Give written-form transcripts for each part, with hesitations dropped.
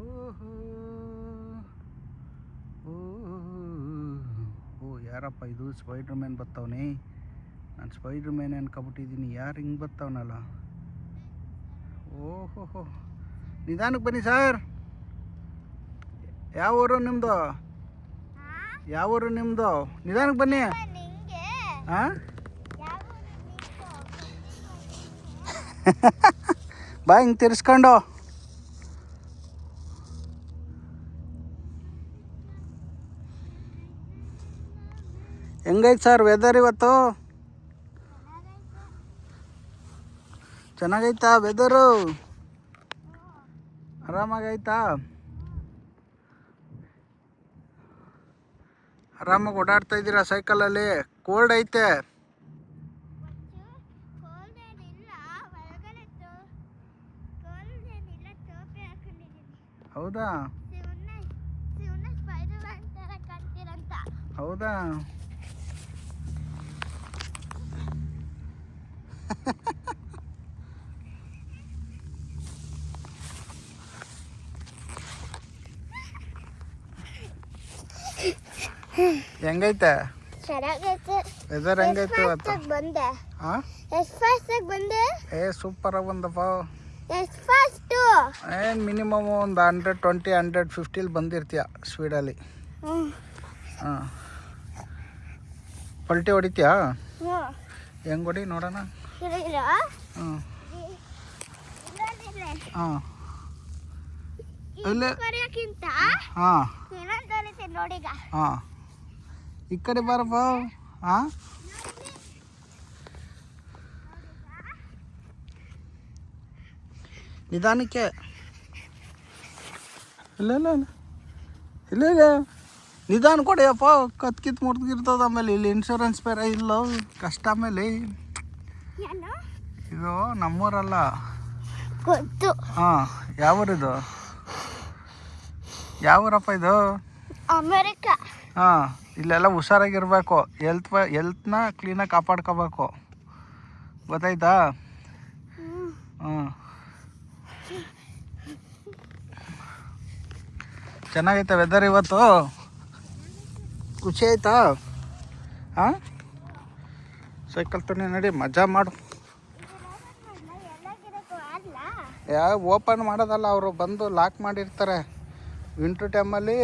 ಓಹೋ ಓ ಯಾರಪ್ಪ ಇದು ಸ್ಪೈಡ್ರ್ ಮ್ಯಾನ್ ಬರ್ತಾವನೆ. ನಾನು ಸ್ಪೈಡ್ರ್ ಮ್ಯಾನ್ ಅನ್ಕೊಬಿಟ್ಟಿದ್ದೀನಿ. ಯಾರು ಹಿಂಗೆ ಬರ್ತಾವನಲ್ಲ. ಓಹೋ ನಿಧಾನಕ್ಕೆ ಬನ್ನಿ ಸರ್. ಯಾವ ಊರು ನಿಮ್ಮದು? ಯಾವ ಊರು ನಿಮ್ಮದು? ನಿಧಾನಕ್ಕೆ ಬನ್ನಿ. ಹಾಂ ಬಾ ಹಿಂಗೆ ತಿರ್ಸ್ಕೊಂಡು. ಹೆಂಗೈತೆ ಸರ್ ವೆದರ್ ಇವತ್ತು? ಚೆನ್ನಾಗೈತಾ ವೆದರು? ಆರಾಮಾಗೈತಾ? ಆರಾಮಾಗಿ ಓಡಾಡ್ತಾ ಇದ್ದೀರಾ ಸೈಕಲಲ್ಲಿ? ಕೋಲ್ಡ್ ಐತೆ? ಹೌದಾ ಹೌದಾ ಹೆಂಗೈತೆ ವೆದರ್? ಹೆಂಗೈತೆ ಇವತ್ತು? ಏ ಸೂಪರ್ ಆಗಿ ಬಂದಪ್ಪ. ಏನು ಮಿನಿಮಮ್ ಒಂದು 120 150 ಬಂದಿರ್ತೀಯ ಸ್ಪೀಡಲ್ಲಿ. ಹಾಂ ಪಲ್ಟಿ ಹೊಡಿತೀಯಾ? ಹೆಂಗೆ ಹೊಡಿ ನೋಡೋಣ. ಹಾಂ ಹಾಂ ಇಲ್ಲ ಹಾಂ ಹಾಂ ಈ ಕಡೆ ಬಾರಪ್ಪ. ಹಾಂ ನಿಧಾನಕ್ಕೆ. ಇಲ್ಲ ಇಲ್ಲ ಇಲ್ಲ ಇಲ್ಲ ಇಲ್ಲ ನಿಧಾನ ಕೊಡಿಯಪ್ಪ. ಕತ್ಕಿತ್ ಮುರಿದಿರ್ತದ. ಆಮೇಲೆ ಇಲ್ಲಿ ಇನ್ಶೂರೆನ್ಸ್ ಬೇರೆ ಇಲ್ಲ. ಕಷ್ಟ. ಆಮೇಲೆ ಇದು ನಮ್ಮೂರಲ್ಲ. ಹಾಂ ಯಾವ ಊರಿದು? ಯಾವ ಊರಪ್ಪ ಇದು? ಅಮೆರಿಕಾ. ಹಾಂ ಇಲ್ಲೆಲ್ಲ ಹುಷಾರಾಗಿರ್ಬೇಕು. ಹೆಲ್ತ್ನ ಕ್ಲೀನಾಗಿ ಕಾಪಾಡ್ಕೋಬೇಕು. ಗೊತ್ತಾಯ್ತಾ? ಹಾಂ ಚೆನ್ನಾಗೈತೆ ವೆದರ್ ಇವತ್ತು? ಖುಷಿ ಆಯ್ತಾ? ಹಾಂ ಸೈಕಲ್ ತೊಗೊಂಡು ನಡಿ ಮಜಾ ಮಾಡು. ಯಾವ ಓಪನ್ ಮಾಡೋದಲ್ಲ, ಅವರು ಬಂದು ಲಾಕ್ ಮಾಡಿರ್ತಾರೆ. ವಿಂಟ್ರ್ ಟೈಮಲ್ಲಿ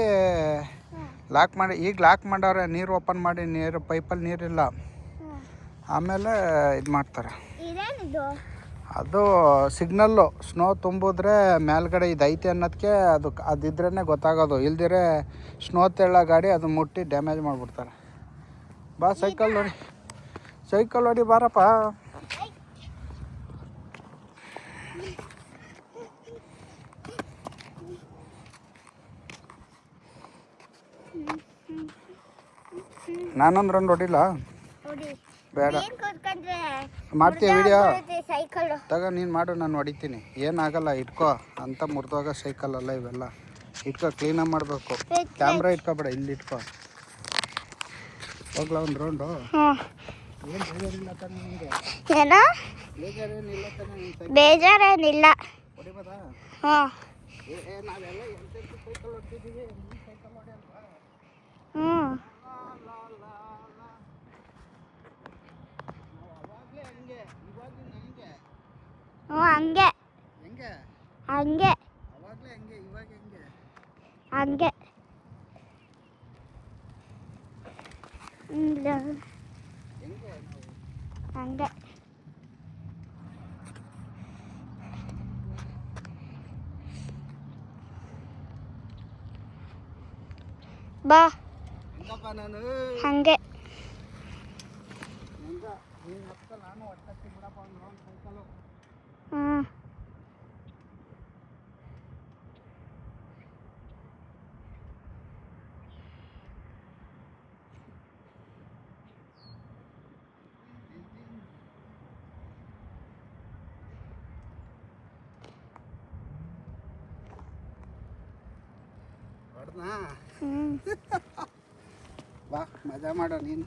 ಲಾಕ್ ಮಾಡಿ, ಈಗ ಲಾಕ್ ಮಾಡವ್ರೆ. ನೀರು ಓಪನ್ ಮಾಡಿ, ನೀರು ಪೈಪಲ್ಲಿ ನೀರಿಲ್ಲ. ಆಮೇಲೆ ಇದು ಮಾಡ್ತಾರೆ. ಅದು ಸಿಗ್ನಲ್ಲು. ಸ್ನೋ ತುಂಬಿದ್ರೆ ಮೇಲ್ಗಡೆ ಇದೈತೆ ಅನ್ನೋದಕ್ಕೆ ಅದಿದ್ರೇ ಗೊತ್ತಾಗೋದು. ಇಲ್ದಿರೆ ಸ್ನೋ ತೆಳ್ಳ ಗಾಡಿ ಅದು ಮುಟ್ಟಿ ಡ್ಯಾಮೇಜ್ ಮಾಡಿಬಿಡ್ತಾರೆ. ಬಾ ಸೈಕಲ್ ನೋಡಿ, ಸೈಕಲ್ ನೋಡಿ ಬಾರಪ್ಪ. ನಾನೊಂದು ರೌಂಡ್ ಹೊಡಿಲ್ಲ? ಬೇಡ ಮಾಡ್ತೀಯ ವಿಡಿಯೋ? ತಗ ನೀನು ಮಾಡು, ನಾನು ಹೊಡಿತೀನಿ. ಏನಾಗಲ್ಲ, ಇಟ್ಕೋ. ಅಂತ ಮುರಿದೋಗ ಸೈಕಲ್ ಅಲ್ಲ ಇವೆಲ್ಲ. ಇಟ್ಕೋ, ಕ್ಲೀನಾಗಿ ಮಾಡಬೇಕು. ಕ್ಯಾಮ್ರಾ ಇಟ್ಕೊಬೇಡ, ಇಲ್ಲಿ ಇಟ್ಕೋ. ಹೋಗ್ಲ ಒಂದು ರೌಂಡು? ಏನು ಬೇಜಾರಿಲ್ಲ ತಾನೆ ನಿಮಗೆ? ಬೇಜಾರೇನಿಲ್ಲ ತಾನೆ? ಬೇಜಾರೇನಿಲ್ಲ. ಹೊಡಿಬೋದಾ? ಹಾಂ ನಾವೆಲ್ಲ ಎಂತೆಂಟು ಸೈಕಲ್ ಹೊಡ್ತಿದ್ದೀವಿ. ಸೈಕಲ್ ಹೊಡಿಯಲ್ವಾ? ಹಂಗೆ ಹೆಂಗೆ ಹಂಗೆ ಅವಾಗಲೇ ಹೆಂಗೆ ಇವಾಗ ಹೆಂಗೆ? ಹಂಗೆ ಹೆಂಗೆ ಹಂಗೆ. ಬಾ ಹೆಂಗಪ್ಪ ನಾನು ಹಂಗೆ. ಹೆಂಗ ನೀನು ಹತ್ತ ನಾನು ಒಟ್ಟಕ್ಕೆ ಬಿಡಪ್ಪ ಒಂದು ರೌಂಡ್ ಸೈಕಲು. ಹೊಡೆದ್ನಾ? ಬಾ ಮಜಾ ಮಾಡೋ ನೀನು.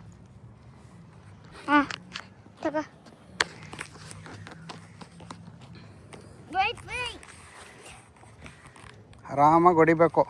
ಹಾಂ ತಗೋ. Wait. ಆರಾಮಾಗಿ ಹೊಡಿಬೇಕು.